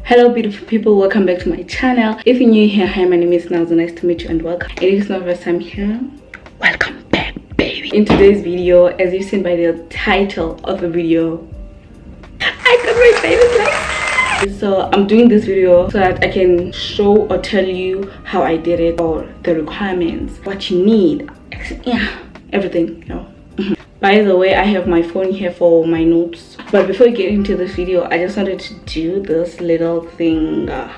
Hello beautiful people, welcome back to my channel. If you're new here, hi, my name is Sinazo. Nice to meet you and welcome. And if it's not your first time here, welcome back, baby. In today's video, as you've seen by the title of the video, I got my famous license. So I'm doing this video so that I can show or tell you how I did it, or the requirements, what you need, yeah, everything, you know. By the way, I have my phone here for my notes, but before we get into this video, I just wanted to do this little thing. I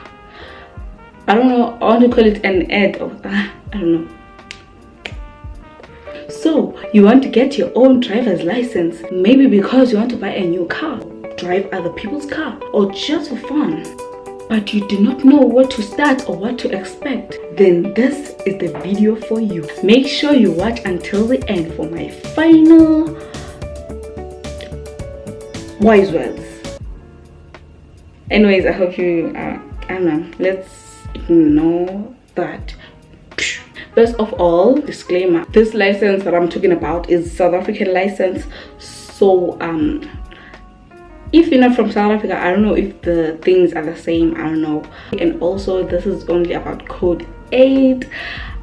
don't know, I want to call it an ad, or I don't know. So you want to get your own driver's license, maybe because you want to buy a new car, drive other people's car, or just for fun, but you do not know where to start or what to expect, then this is the video for you. Make sure you watch until the end for my final wise words. Anyways, I hope you I don't know, let's ignore that. First of all, disclaimer, this license that I'm talking about is South African license. So if you're not from South Africa, I don't know if the things are the same, I don't know. And also, this is only about code 8.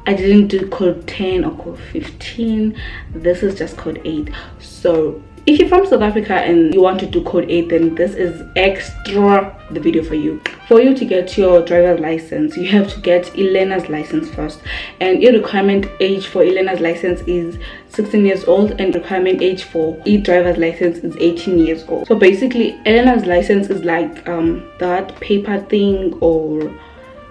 I didn't do code 10 or code 15. This is just code 8. So if you're from South Africa and you want to do code 8, then this is extra the video for you. For you to get your driver's license, you have to get learner's license first, and your requirement age for learner's license is 16 years old, and requirement age for driver's license is 18 years old. So basically, learner's license is like that paper thing, or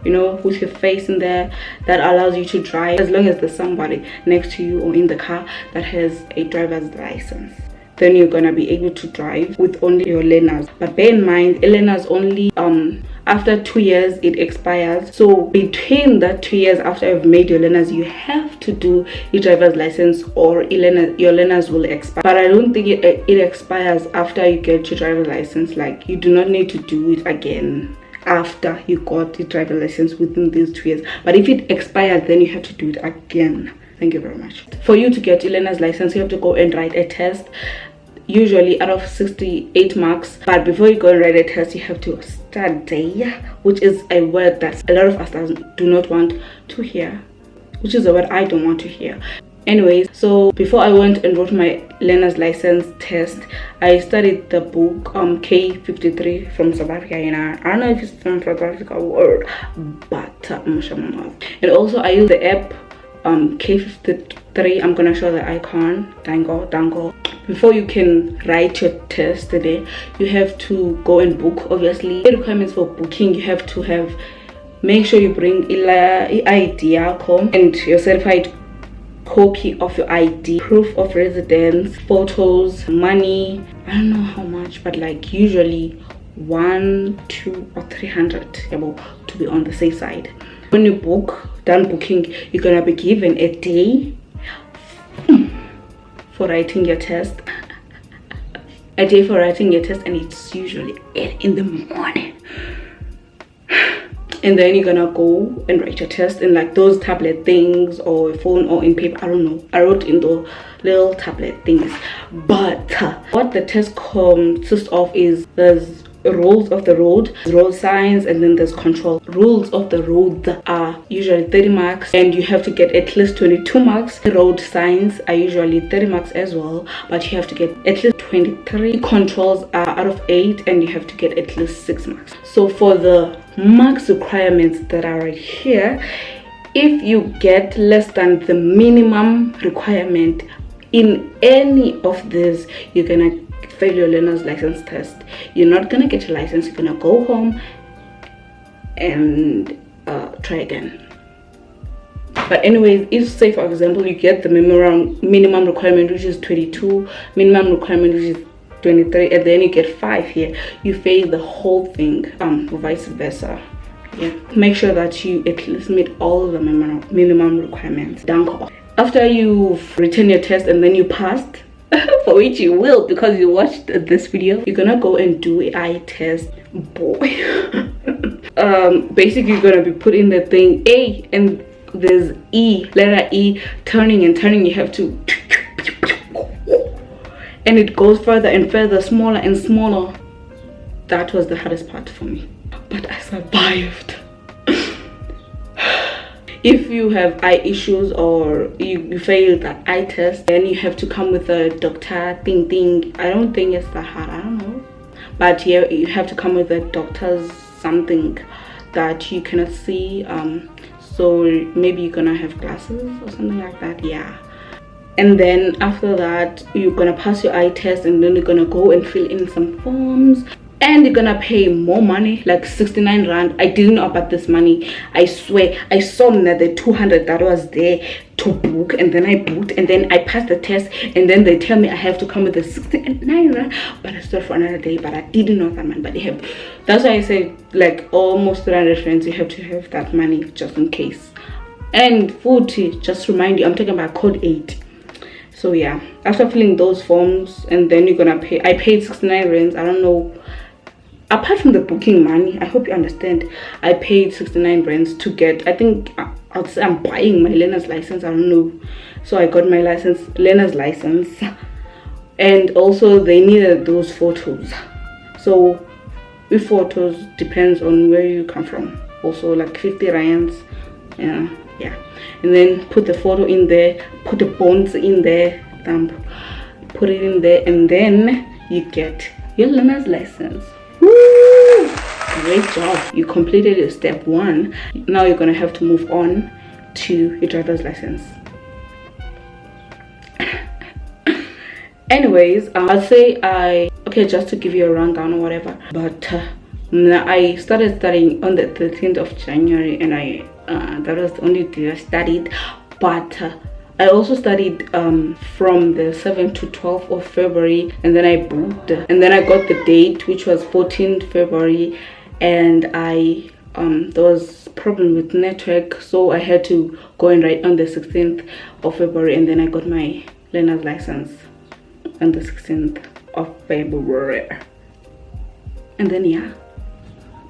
you know, with your face in there, that allows you to drive as long as there's somebody next to you or in the car that has a driver's license. Then you're gonna be able to drive with only your learners. But bear in mind, learners only after 2 years it expires. So between that 2 years after you've made your learners, you have to do your driver's license, or your learners will expire. But I don't think it expires after you get your driver's license. Like, you do not need to do it again after you got the driver's license within these 2 years. But if it expires, then you have to do it again. Thank you very much. For you to get your learner's license, you have to go and write a test, usually out of 68 marks. But before you go and write a test, you have to study, which is a word that a lot of us do not want to hear, which is a word I don't want to hear. Anyways, so before I went and wrote my learner's license test, I studied the book K53 from South Africa. And I don't know if it's from South Africa word, but and also I use the app K53. I'm gonna show the icon, dango. Before you can write your test today, you have to go and book. Obviously, the requirements for booking, you have to make sure you bring ID and your certified copy of your ID, proof of residence, photos, money. I don't know how much, but like usually 1, 2, or 300 to be on the safe side. When you done booking, you're gonna be given a day for writing your test. A day for writing your test, and it's usually 8 in the morning. And then you're gonna go and write your test in like those tablet things, or a phone, or in paper. I don't know. I wrote in the little tablet things. But what the test consists of is there's rules of the road, road signs, and then there's control. Rules of the road are usually 30 marks, and you have to get at least 22 marks. Road signs are usually 30 marks as well, but you have to get at least 23. Controls are out of 8, and you have to get at least 6 marks. So for the marks requirements that are right here, if you get less than the minimum requirement in any of this, you're gonna fail your learner's license test. You're not gonna get your license. You're gonna go home and try again. But anyways, if say for example you get the minimum requirement, which is 22, minimum requirement, which is 23, and then you get 5 here, you fail the whole thing, vice versa. Yeah, make sure that you at least meet all the minimum requirements. After you've written your test and then you passed, for which you will because you watched this video, you're gonna go and do an eye test. Boy. Basically you're gonna be put in the thing A, and there's E, letter E, turning and turning. You have to, and it goes further and further, smaller and smaller. That was the hardest part for me. but I survived. If you have eye issues or you failed that eye test, then you have to come with a doctor thing. I don't think it's that hard, I don't know. But yeah, you have to come with a doctor's something that you cannot see. So maybe you're gonna have glasses or something like that, yeah. And then after that, you're gonna pass your eye test, and then you're gonna go and fill in some forms. And you're gonna pay more money, like 69 rand. I didn't know about this money. I swear, I saw that the 200 that was there to book, and then I booked, and then I passed the test, and then they tell me I have to come with the 69 rand. But I stood for another day, but I didn't know that man. But they have, that's why I said like almost 300 friends. You have to have that money just in case. And food, just remind you, I'm talking about code 8. So yeah, after filling those forms, and then you're gonna pay. I paid 69 rands. I don't know. Apart from the booking money, I hope you understand, I paid 69 rands to get, I think I'll say I'm buying my learner's license, I don't know. So I got my learner's license, and also they needed those photos. So with photos depends on where you come from, also like 50 rands, yeah. And then put the photo in there, put the bones in there, put it in there, and then you get your learner's license. Woo! Great job, you completed your step 1. Now you're gonna have to move on to your driver's license. Anyways, I'll say okay, just to give you a rundown or whatever, but I started studying on the 13th of January, and that was the only day I studied. But I also studied from the 7th to 12th of February, and then I booked, and then I got the date, which was 14th February, and there was problem with network, so I had to go and write on the 16th of February, and then I got my learner's license on the 16th of February. And then yeah,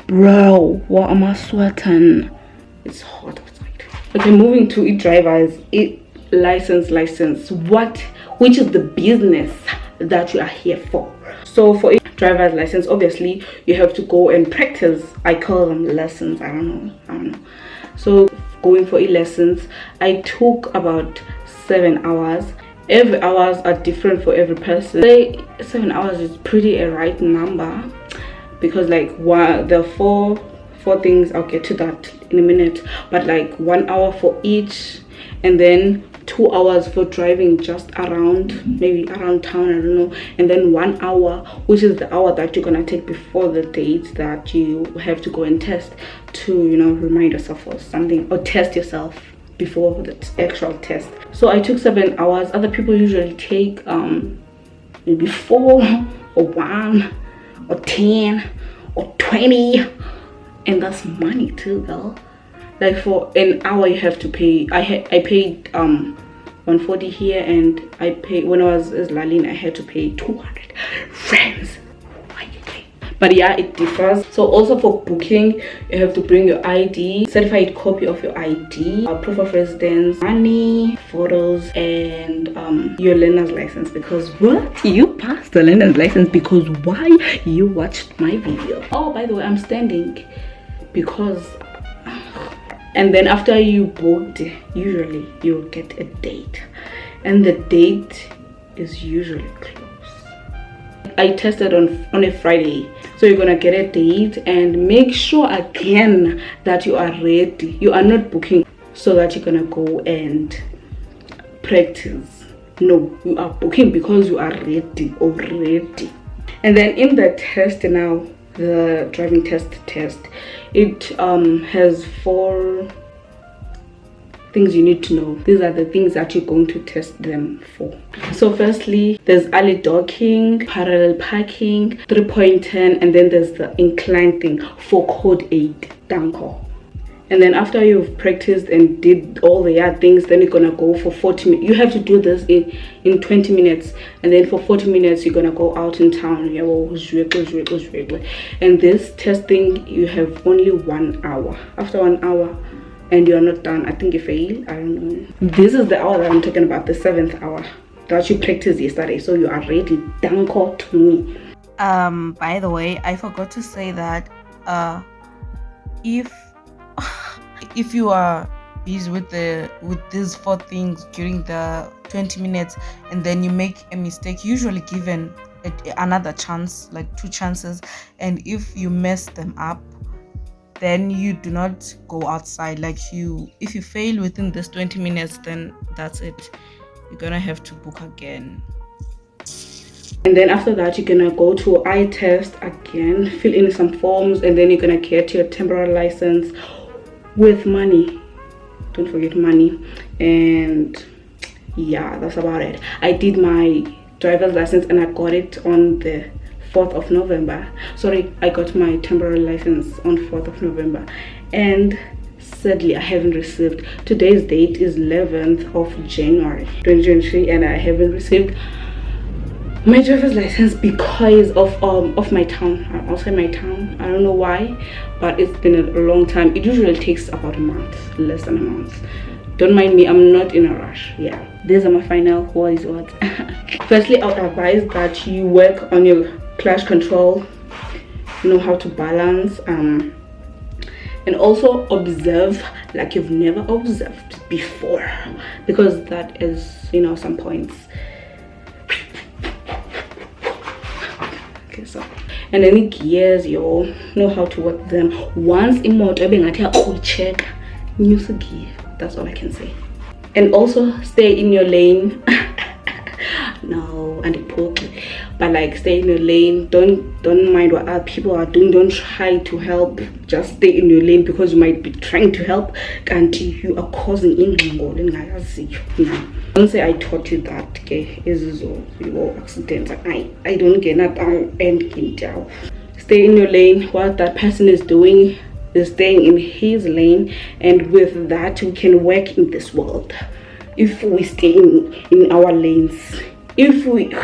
bro, what am I sweating? It's hot outside. Okay, moving to e-drivers. License, which is the business that you are here for. So for a driver's license, obviously you have to go and practice. I call them lessons, I don't know. So going for lessons, I took about 7 hours. Every hours are different for every person. Say 7 hours is pretty a right number, because like there are four things. I'll get to that in a minute, but like 1 hour for each, and then 2 hours for driving just around, maybe around town, I don't know, and then 1 hour, which is the hour that you're gonna take before the date that you have to go and test, to, you know, remind yourself or something, or test yourself before the actual test. So I took 7 hours. Other people usually take maybe 4 or 1 or 10 or 20, and that's money too, girl. Like for an hour you have to pay. I paid 140 here, and I paid, when I was Lalin, I had to pay 200 francs. But yeah, it differs. So also for booking, you have to bring your ID, certified copy of your ID, proof of residence, money, photos, and your learner's license. Because what? You passed the learner's license because why? You watched my video. Oh, by the way, I'm standing because, and then after you booked, usually you'll get a date, and the date is usually close. I tested on a Friday, so you're gonna get a date, and make sure again that you are ready. You are not booking so that you're gonna go and practice. No, you are booking because you are ready already. And then in the test now, the driving test, it has 4 things you need to know. These are the things that you're going to test them for. So firstly, there's alley docking, parallel parking, 3-point turn, and then there's the incline thing for code 8, danko. And then after you've practiced and did all the other things, then you're gonna go for 40 minutes. You have to do this in 20 minutes, and then for 40 minutes you're gonna go out in town. And this testing, you have only 1 hour. After 1 hour and you're not done, I think you fail. I don't know. This is the hour that I'm talking about, the 7th hour that you practiced yesterday, so you are ready. Danko to me. By the way, I forgot to say that if you are busy with these 4 things during the 20 minutes and then you make a mistake, usually given another chance, like 2 chances, and if you mess them up, then you do not go outside. Like if you fail within this 20 minutes, then that's it, you're gonna have to book again. And then after that, you're gonna go to eye test again, fill in some forms, and then you're gonna get your temporary license with money. Don't forget money. And yeah, that's about it. I did my driver's license and I got it on the 4th of November. Sorry, I got my temporary license on 4th of November. And sadly, I haven't received. Today's date is 11th of January 2023, and I haven't received my driver's license because of my town. I'm outside my town. I don't know why, but it's been a long time. It usually takes about a month, less than a month. Don't mind me, I'm not in a rush. Yeah, these are my final words. Firstly, I would advise that you work on your clutch control, know how to balance, and also observe like you've never observed before, because that is, some points. Okay, so, and then gears, know how to work them. Once in motor being at check new gear. That's all I can say. And also stay in your lane. No, and but like stay in your lane. Don't mind what other people are doing. Don't try to help. Just stay in your lane, because you might be trying to help and you are causing injury. Don't say I taught you that. Okay, is your accident. I don't get that and down. Stay in your lane. What that person is doing is staying in his lane, and with that we can work in this world if we stay in our lanes. If we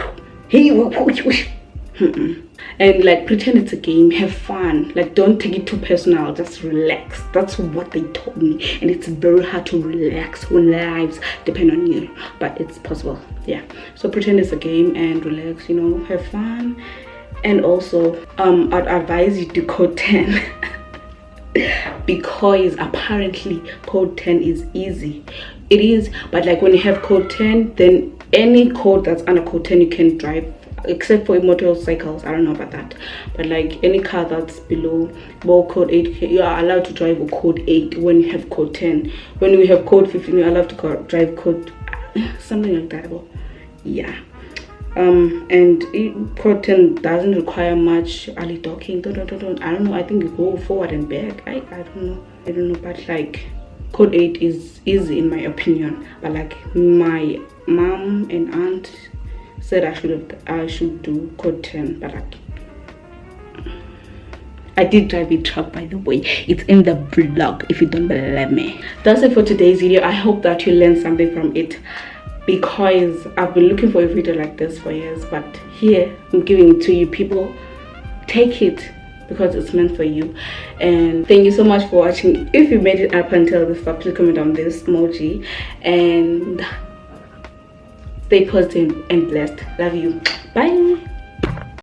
and like pretend it's a game, have fun, like don't take it too personal, just relax. That's what they told me, and it's very hard to relax when lives depend on you, but it's possible. Yeah, so pretend it's a game and relax, have fun. And also I'd advise you to code 10 because apparently code 10 is easy. It is, but like when you have code 10, then any code that's under code 10 you can drive, except for motorcycles. I don't know about that, but like any car that's below code 8, you are allowed to drive with code 8 when you have code 10. When you have code 15, you're allowed to drive code something like that. Yeah. And code 10 doesn't require much early docking. I don't know, I think you go forward and back. I don't know, but like code 8 is easy in my opinion. But like my mom and aunt said I should do code 10, but like I did drive a truck, by the way. It's in the vlog if you don't believe me. That's it for today's video. I hope that you learned something from it, because I've been looking for a video like this for years, but here I'm giving it to you. People, take it because it's meant for you. And thank you so much for watching. If you made it up until this part, please comment on this emoji, and stay positive and blessed. Love you. Bye.